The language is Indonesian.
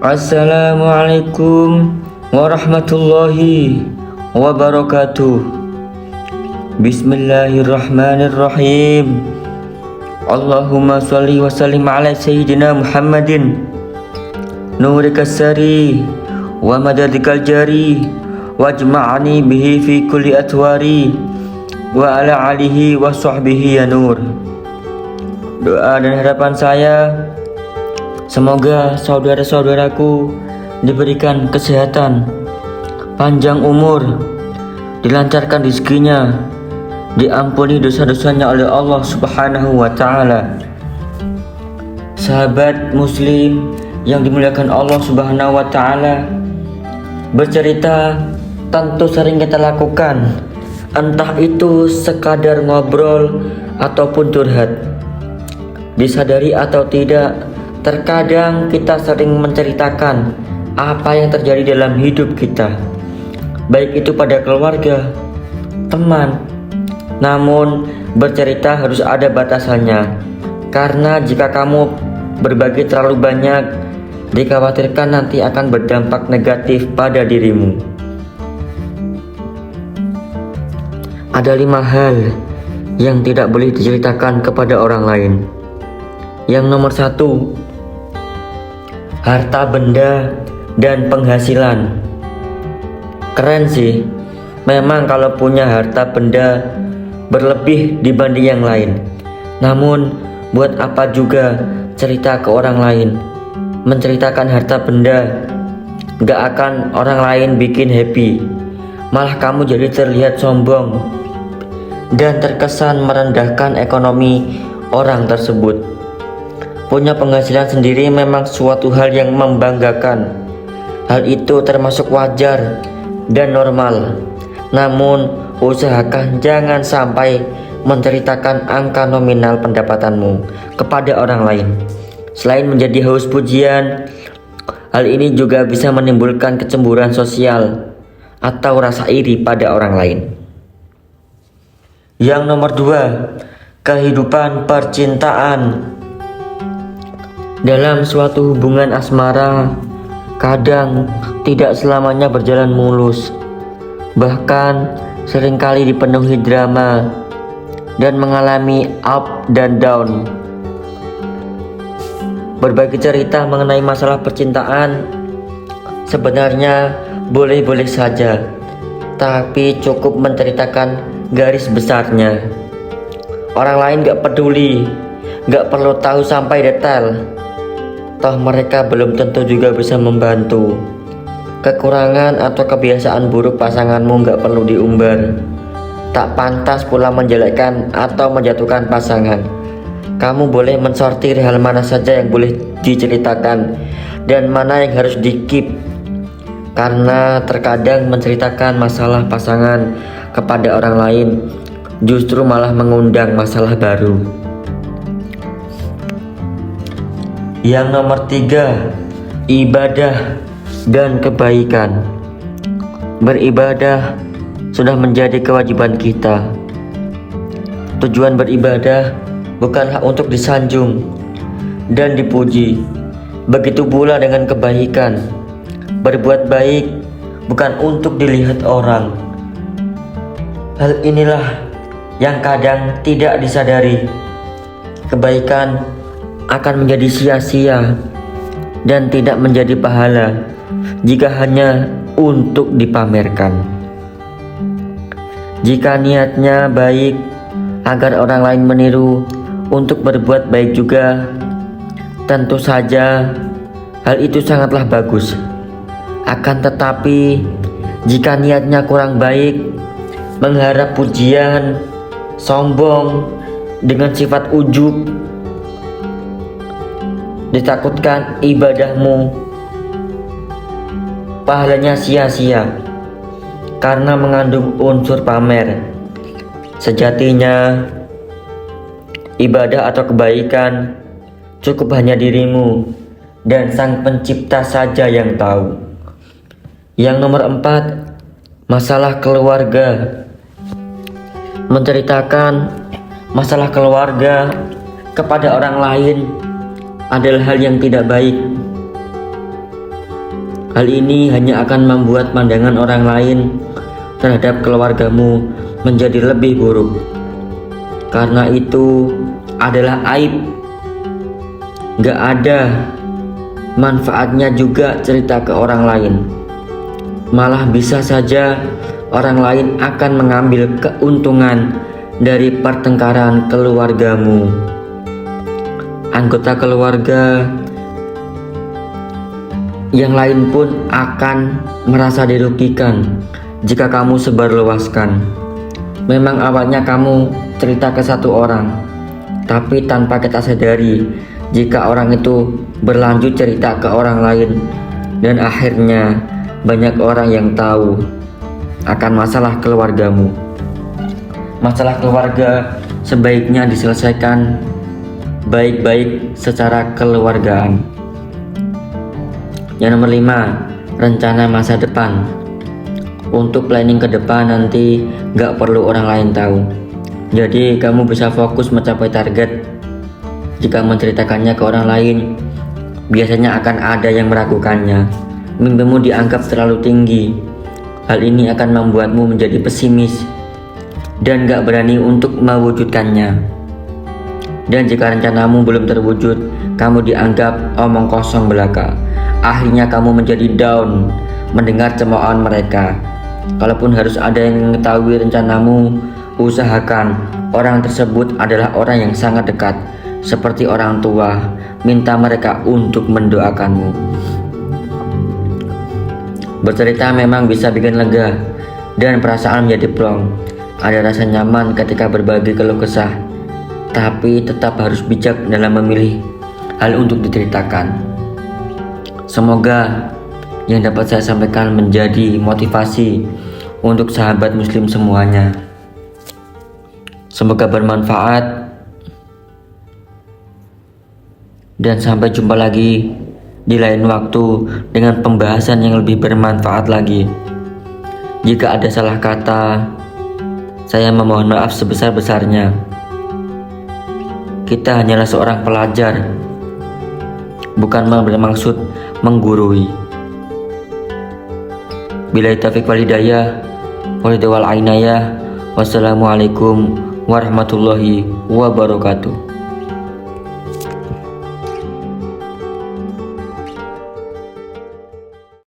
Assalamualaikum warahmatullahi wabarakatuh. Bismillahirrahmanirrahim. Allahumma sholli wa sallim ala sayyidina Muhammadin nurika sari wa madadikal jari wajma'ani bihi fi kulli atwari wa ala alihi wa sahbihi ya nur. Doa dan harapan saya, semoga saudara-saudaraku diberikan kesehatan, panjang umur, dilancarkan rezekinya, diampuni dosa-dosanya oleh Allah Subhanahu wa Ta'ala. Sahabat Muslim yang dimuliakan Allah Subhanahu wa Ta'ala, bercerita tentu sering kita lakukan, entah itu sekadar ngobrol ataupun curhat. Disadari atau tidak, terkadang kita sering menceritakan apa yang terjadi dalam hidup kita, baik itu pada keluarga, teman. Namun bercerita harus ada batasannya, karena jika kamu berbagi terlalu banyak, dikhawatirkan nanti akan berdampak negatif pada dirimu. Ada 5 hal yang tidak boleh diceritakan kepada orang lain. Yang nomor 1, harta benda dan penghasilan. Keren sih, memang kalau punya harta benda berlebih dibanding yang lain. Namun buat apa juga cerita ke orang lain? Menceritakan harta benda gak akan orang lain bikin happy, malah kamu jadi terlihat sombong dan terkesan merendahkan ekonomi orang tersebut. Punya penghasilan sendiri memang suatu hal yang membanggakan. Hal itu termasuk wajar dan normal. Namun usahakan jangan sampai menceritakan angka nominal pendapatanmu kepada orang lain. Selain menjadi haus pujian, hal ini juga bisa menimbulkan kecemburuan sosial atau rasa iri pada orang lain. Yang nomor 2, kehidupan percintaan. Dalam suatu hubungan asmara, kadang tidak selamanya berjalan mulus, bahkan seringkali dipenuhi drama dan mengalami up dan down. Berbagi cerita mengenai masalah percintaan sebenarnya boleh-boleh saja, tapi cukup menceritakan garis besarnya. Orang lain gak peduli, gak perlu tahu sampai detail. Toh mereka belum tentu juga bisa membantu. Kekurangan atau kebiasaan buruk pasanganmu gak perlu diumbar. Tak pantas pula menjelekkan atau menjatuhkan pasangan. Kamu boleh mensortir hal mana saja yang boleh diceritakan dan mana yang harus di-keep. Karena terkadang menceritakan masalah pasangan kepada orang lain justru malah mengundang masalah baru. Yang nomor 3, ibadah dan kebaikan. Beribadah sudah menjadi kewajiban kita. Tujuan beribadah bukanlah untuk disanjung dan dipuji. Begitu pula dengan kebaikan. Berbuat baik bukan untuk dilihat orang. Hal inilah yang kadang tidak disadari. Kebaikan akan menjadi sia-sia dan tidak menjadi pahala jika hanya untuk dipamerkan. Jika niatnya baik agar orang lain meniru untuk berbuat baik juga, tentu saja hal itu sangatlah bagus. Akan tetapi jika niatnya kurang baik, mengharap pujian, sombong dengan sifat ujub, ditakutkan ibadahmu pahalanya sia-sia karena mengandung unsur pamer. Sejatinya ibadah atau kebaikan cukup hanya dirimu dan Sang Pencipta saja yang tahu. Yang nomor 4, masalah keluarga. Menceritakan masalah keluarga kepada orang lain adalah hal yang tidak baik. Hal ini hanya akan membuat pandangan orang lain terhadap keluargamu menjadi lebih buruk. Karena itu adalah aib. Gak ada manfaatnya juga cerita ke orang lain. Malah bisa saja orang lain akan mengambil keuntungan dari pertengkaran keluargamu. Anggota keluarga yang lain pun akan merasa dirugikan jika kamu sebarluaskan. Memang awalnya kamu cerita ke satu orang, tapi tanpa kita sadari jika orang itu berlanjut cerita ke orang lain, dan akhirnya banyak orang yang tahu akan masalah keluargamu. Masalah keluarga sebaiknya diselesaikan baik-baik secara keluargaan. Yang nomor 5, rencana masa depan. Untuk planning ke depan nanti gak perlu orang lain tahu. Jadi kamu bisa fokus mencapai target. Jika menceritakannya ke orang lain, biasanya akan ada yang meragukannya. Mimpimu dianggap terlalu tinggi. Hal ini akan membuatmu menjadi pesimis dan gak berani untuk mewujudkannya. Dan jika rencanamu belum terwujud, kamu dianggap omong kosong belaka. Akhirnya kamu menjadi down mendengar cemoohan mereka. Kalaupun harus ada yang mengetahui rencanamu, usahakan orang tersebut adalah orang yang sangat dekat, seperti orang tua. Minta mereka untuk mendoakanmu. Bercerita memang bisa bikin lega dan perasaan menjadi plong. Ada rasa nyaman ketika berbagi keluh kesah, tapi tetap harus bijak dalam memilih hal untuk diceritakan. Semoga yang dapat saya sampaikan menjadi motivasi untuk sahabat muslim semuanya. Semoga bermanfaat, dan sampai jumpa lagi di lain waktu dengan pembahasan yang lebih bermanfaat lagi. Jika ada salah kata, saya memohon maaf sebesar-besarnya. Kita hanyalah seorang pelajar, bukan bermaksud menggurui. Billahi taufiq wal hidayah, wal ainayah. Wassalamualaikum warahmatullahi wabarakatuh.